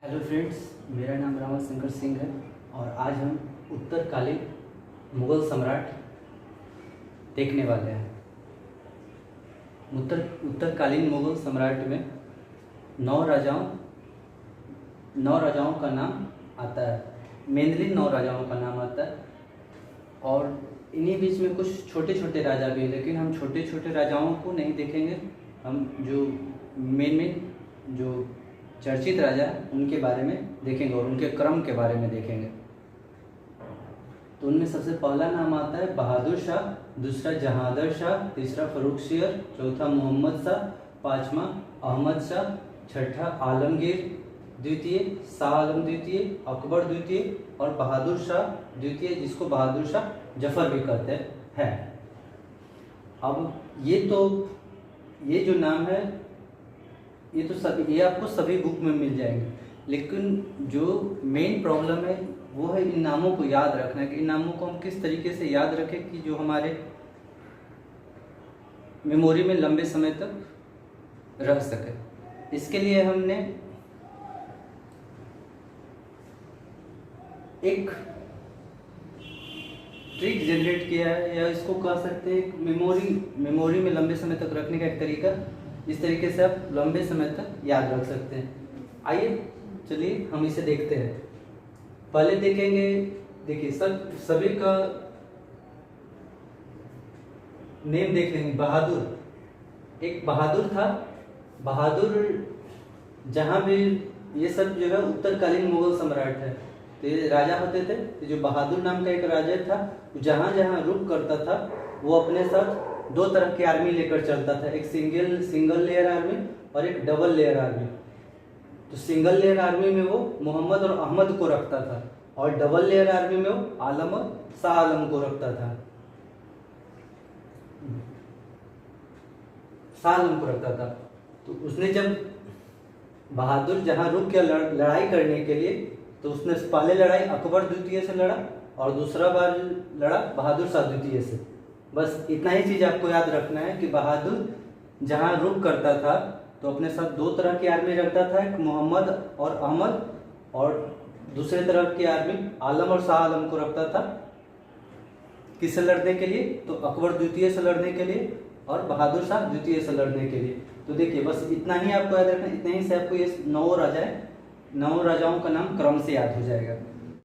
Hello friends, मेरा नाम रामा शंकर सिंह है और आज हम उत्तरकालीन मुगल सम्राट देखने वाले हैं। उत्तरकालीन मुगल सम्राट में नौ राजाओं का नाम आता है। मेनली 9 राजाओं का नाम आता है और इन्हीं बीच में कुछ छोटे छोटे राजा भी हैं, लेकिन हम छोटे छोटे राजाओं को नहीं देखेंगे। हम जो मेन जो चर्चित राजा उनके बारे में देखेंगे और उनके क्रम के बारे में देखेंगे। तो उनमें सबसे पहला नाम आता है बहादुर शाह, दूसरा जहांगीर शाह, तीसरा फर्रुखसियर, चौथा मोहम्मद शाह, पांचवा अहमद शाह, छठा आलमगीर द्वितीय, शाह आलम द्वितीय, अकबर द्वितीय और बहादुर शाह द्वितीय, जिसको बहादुर शाह जफर भी कहते हैं। अब ये जो नाम है ये आपको सभी बुक में मिल जाएंगे, लेकिन जो मेन प्रॉब्लम है वो है इन नामों को याद रखना कि इन नामों को हम किस तरीके से याद रखें कि जो हमारे मेमोरी में लंबे समय तक रह सके। इसके लिए हमने एक ट्रिक जनरेट किया है, या इसको कह सकते हैं मेमोरी में लंबे समय तक रखने का एक तरीका। इस तरीके से आप लंबे समय तक याद रख सकते हैं। आइए चलिए हम इसे देखते हैं। पहले देखेंगे, देखिए सभी का नेम देख लेंगे। बहादुर, एक बहादुर था। बहादुर जहाँ भी ये सब जो है उत्तरकालीन मुगल सम्राट है, तो ये राजा होते थे। तो जो बहादुर नाम का एक राजा था, जहाँ जहाँ रुक करता था वो अपने साथ 2 तरह की आर्मी लेकर चलता था, एक सिंगल लेयर आर्मी और एक डबल लेयर आर्मी। तो सिंगल लेयर आर्मी में वो मोहम्मद और अहमद को रखता था और डबल लेयर आर्मी में वो आलम और शाह आलम को रखता था। तो उसने जब बहादुर जहाँ रुक के लड़ाई करने के लिए, तो उसने पहले लड़ाई अकबर द्वितीय से लड़ा और दूसरा बार लड़ा बहादुर शाह द्वितीय से। बस इतना ही चीज़ आपको याद रखना है कि बहादुर जहाँ रुक करता था तो अपने साथ 2 तरह की आर्मी रखता था, एक मोहम्मद और अहमद, और दूसरे तरफ की आर्मी आलम और शाह आलम को रखता था। किससे लड़ने के लिए? तो अकबर द्वितीय से लड़ने के लिए और बहादुर शाह द्वितीय से लड़ने के लिए। तो देखिए बस इतना ही आपको याद रखना। इतने ही से आपको ये 9 राजाओं का नाम क्रम से याद हो जाएगा।